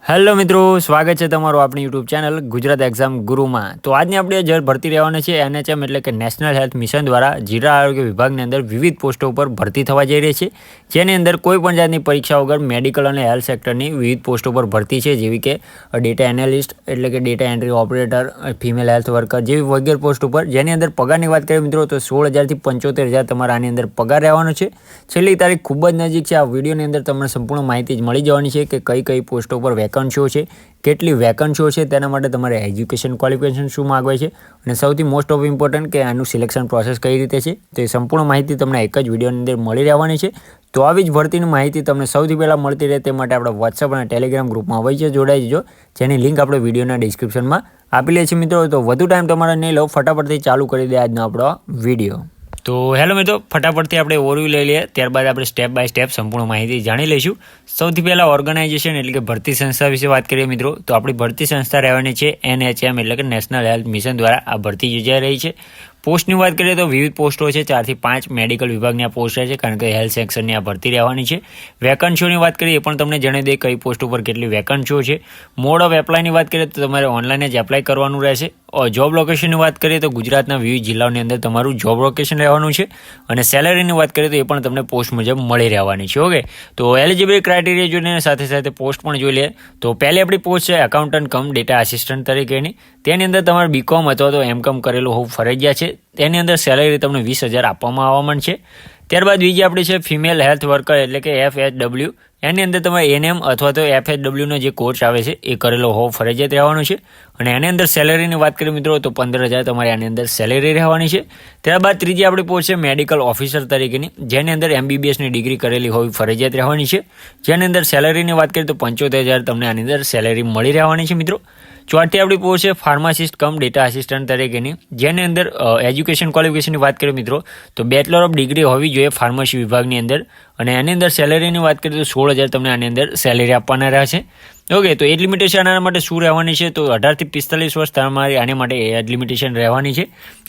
Hello મિત્રો, સ્વાગત છે તમારું આપણી યુટ્યુબ ચેનલ ગુજરાત એક્ઝામ ગુરુમાં। તો આજની આપણે જે ભરતી રહેવાની છે NHM એટલે કે નેશનલ હેલ્થ મિશન દ્વારા જિલ્લા આરોગ્ય વિભાગની અંદર વિવિધ પોસ્ટો ઉપર ભરતી થવા જઈ રહી છે, જેની અંદર કોઈ પણ જાતની પરીક્ષા વગર મેડિકલ અને હેલ્થ સેક્ટરની વિવિધ પોસ્ટો પર ભરતી છે, જેવી કે ડેટા એનાલિસ્ટ એટલે કે data entry operator, female health worker જેવી વગેરે પોસ્ટ ઉપર, જેની અંદર પગારની વાત કરીએ મિત્રો તો 16,000 થી 75,000 તમારા આની અંદર પગાર રહેવાનો છે। છેલ્લી તારીખ ખૂબ જ નજીક છે। આ વિડીયોની અંદર તમને સંપૂર્ણ માહિતી મળી જવાની છે કે કઈ કઈ પોસ્ટો પર વેકન્સીઓ છે, કેટલી વેકન્સીઓ છે, તેના માટે તમારે એજ્યુકેશન ક્વોલિફિકેશન શું માગવાય છે અને સૌથી મોસ્ટ ઓફ ઇમ્પોર્ટન્ટ કે આનું સિલેક્શન પ્રોસેસ કઈ રીતે છે, તો એ સંપૂર્ણ માહિતી તમને એક જ વિડીયોની અંદર મળી રહેવાની છે। તો આવી જ ભરતીની માહિતી તમને સૌથી પહેલાં મળતી રહે તે માટે આપણે વોટ્સઅપ અને ટેલિગ્રામ ગ્રુપમાં અવશ્ય જોડાઈ જજો, જેની લિંક આપણે વિડીયોના ડિસ્ક્રિપ્શનમાં આપેલી છે મિત્રો। તો વધુ ટાઈમ તમારે નહીં લો, ફટાફટથી ચાલુ કરી દે આજનો આપણો વિડીયો। તો હેલો મિત્રો, ફટાફટથી આપણે ઓવરવ્યૂ લઈ લઈએ, ત્યારબાદ આપણે સ્ટેપ બાય સ્ટેપ સંપૂર્ણ માહિતી જાણી લઈશું। સૌથી પહેલાં ઓર્ગેનાઇઝેશન એટલે કે ભરતી સંસ્થા વિશે વાત કરીએ મિત્રો, તો આપણી ભરતી સંસ્થા રહેવાની છે NHM એટલે કે નેશનલ હેલ્થ મિશન દ્વારા આ ભરતી યોજાઈ રહી છે। પોસ્ટની વાત કરીએ તો વિવિધ પોસ્ટો છે, 4 થી 5 મેડિકલ વિભાગની આ પોસ્ટ છે, કારણ કે હેલ્થ સેક્શનની આ ભરતી રહેવાની છે। વેકન્સીઓની વાત કરીએ પણ તમને જણાવી દે કઈ પોસ્ટ ઉપર કેટલી વેકન્સીઓ છે। મોડ ઓફ એપ્લાયની વાત કરીએ તો તમારે ઓનલાઈન જ એપ્લાય કરવાનું રહેશે। જોબ લોકેશનની વાત કરીએ તો ગુજરાતના વિવિધ જિલ્લાઓની અંદર તમારું જોબ લોકેશન રહેવાનું છે અને સેલેરીની વાત કરીએ તો એ પણ તમને પોસ્ટ મુજબ મળી રહેવાની છે। ઓકે, તો એલિજિબિલિટી ક્રાઇટેરિયા જોઈને સાથે સાથે પોસ્ટ પણ જોઈ લઈએ। તો પહેલી આપણી પોસ્ટ છે એકાઉન્ટન્ટ કમ ડેટા આસિસ્ટન્ટ તરીકેની, તેની અંદર તમારે BCom અથવા તો M.Com કરેલું હોવું ફરજિયાત છે। તેની અંદર સેલેરી તમને 20,000 આપવામાં આવવાનું છે। ત્યારબાદ બીજી આપણી છે ફિમેલ હેલ્થ વર્કર એટલે કે FHW, એની અંદર તમારે ANM અથવા તો FHW નો જે કોર્સ આવે છે એ કરેલો હોવો ફરજિયાત રહેવાનો છે અને એની અંદર સેલેરીની વાત કરીએ મિત્રો તો 15,000 તમારે આની અંદર સેલેરી રહેવાની છે। ત્યારબાદ ત્રીજી આપણી પોસ્ટ છે મેડિકલ ઓફિસર તરીકેની, જેની અંદર MBBS ની ડિગ્રી કરેલી હોવી ફરજિયાત રહેવાની છે, જેની અંદર સેલેરીની વાત કરીએ તો 75,000 તમને આની અંદર સેલેરી મળી રહેવાની છે મિત્રો। ચોથી આપણી પોસ્ટ છે ફાર્માસિસ્ટ કમ ડેટા આસિસ્ટન્ટ તરીકેની, જેની અંદર એજ્યુકેશન ક્વોલિફિકેશનની વાત કરીએ મિત્રો તો બેચલર ઓફ ડિગ્રી હોવી જોઈએ ફાર્મસી વિભાગની અંદર અને એની અંદર સેલેરીની વાત કરીએ તો 16,000 તમને આની અંદર સેલેરી આપવાના રહેશે। ઓકે, તો એજ લિમિટેશન આના માટે શું રહેવાની છે તો 18 થી 45 વર્ષ તમારી આની માટે એજ લિમિટેશન રહેવાની છે।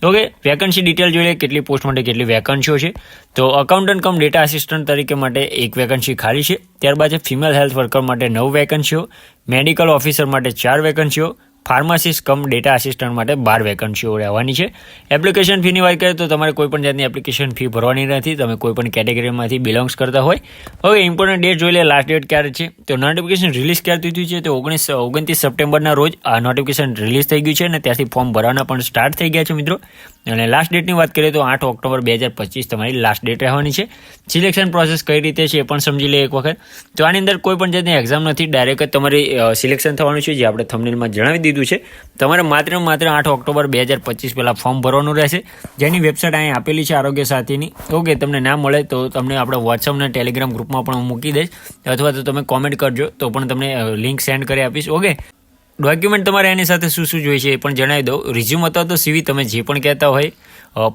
ઓકે, વેકન્સી ડિટેલ જોઈએ કેટલી પોસ્ટ માટે કેટલી વેકન્સીઓ છે, તો અકાઉન્ટન્ટ કમ ડેટા આસિસ્ટન્ટ તરીકે માટે 1 વેકન્સી ખાલી છે। ત્યારબાદ છે ફિમેલ હેલ્થ વર્કર માટે 9 વેકન્સીઓ, મેડિકલ ઓફિસર માટે 4 વેકન્સીઓ, ફાર્માસિસ્ટ કમ ડેટા આસિસ્ટન્ટ માટે 12 વેકન્સીઓ રહેવાની છે। એપ્લિકેશન ફીની વાત કરીએ તો તમારે કોઈ પણ જાતની એપ્લિકેશન ફી ભરવાની નથી, તમે કોઈ પણ કેટેગરીમાંથી બિલોંગ્સ કરતા હોય। હવે ઇમ્પોર્ટન્ટ ડેટ જોઈ લે, લાસ્ટ ડેટ ક્યારે છે તો નોટિફિકેશન રિલીઝ ક્યારથી થયું છે તો 29 સપ્ટેમ્બરના રોજ આ નોટિફિકેશન રિલીઝ થઈ ગયું છે અને ત્યાંથી ફોર્મ ભરવાના પણ સ્ટાર્ટ થઈ ગયા છે મિત્રો। અને લાસ્ટ ડેટની વાત કરીએ તો 8 ઓક્ટોબર 2025 તમારી લાસ્ટ ડેટ રહેવાની છે। સિલેક્શન પ્રોસેસ કઈ રીતે છે એ પણ સમજી લે એક વખત। તો આની અંદર કોઈ પણ જાતની એક્ઝામ નથી, ડાયરેક્ટ જ તમારી સિલેક્શન થવાનું છે, જે આપણે થંબનેલમાં જણાવી દીધું છે। તમારે માત્ર 8 ઓક્ટોબર 2025 પહેલાં ફોર્મ ભરવાનું રહેશે, જેની વેબસાઇટ અહીં આપેલી છે આરોગ્ય સાથીની। ઓકે, તમને ના મળે તો તમને આપણે વોટ્સઅપ અને ટેલિગ્રામ ગ્રુપમાં પણ હું મૂકી દઈશ, અથવા તો તમે કોમેન્ટ કરજો તો પણ તમને લિંક સેન્ડ કરી આપીશ। ઓકે, ડોક્યુમેન્ટ તમારે એની સાથે શું શું જોઈએ છે એ પણ જણાવી દઉં। રિઝ્યુમ અથવા તો CV તમે જે પણ કહેતા હોય,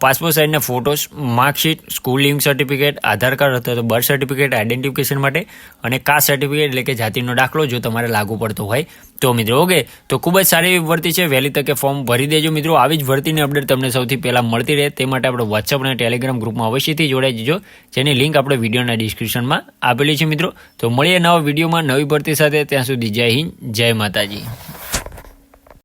પાસપોર્ટ સાઇઝના photos, marksheet, school leaving certificate, Aadhaar card અથવા તો બર્થ સર્ટિફિકેટ આઈડેન્ટિફિકેશન માટે અને કાસ્ટ સર્ટિફિકેટ એટલે કે જાતિનો દાખલો જો તમારે લાગુ પડતો હોય તો મિત્રો। ઓકે, તો ખૂબ જ સારી એવી ભરતી છે, વહેલી તકે ફોર્મ ભરી દેજો મિત્રો। આવી જ ભરતીની અપડેટ તમને સૌથી પહેલાં મળતી રહે તે માટે આપણે વોટ્સઅપ અને ટેલિગ્રામ ગ્રુપમાં અવશ્યથી જોડાઈ જજો, જેની લિંક આપણે વિડીયોના ડિસ્ક્રિપ્શનમાં આપેલી છે મિત્રો। તો મળીએ નવા વિડીયોમાં નવી ભરતી સાથે, ત્યાં સુધી જય હિન્દ, જય માતાજી।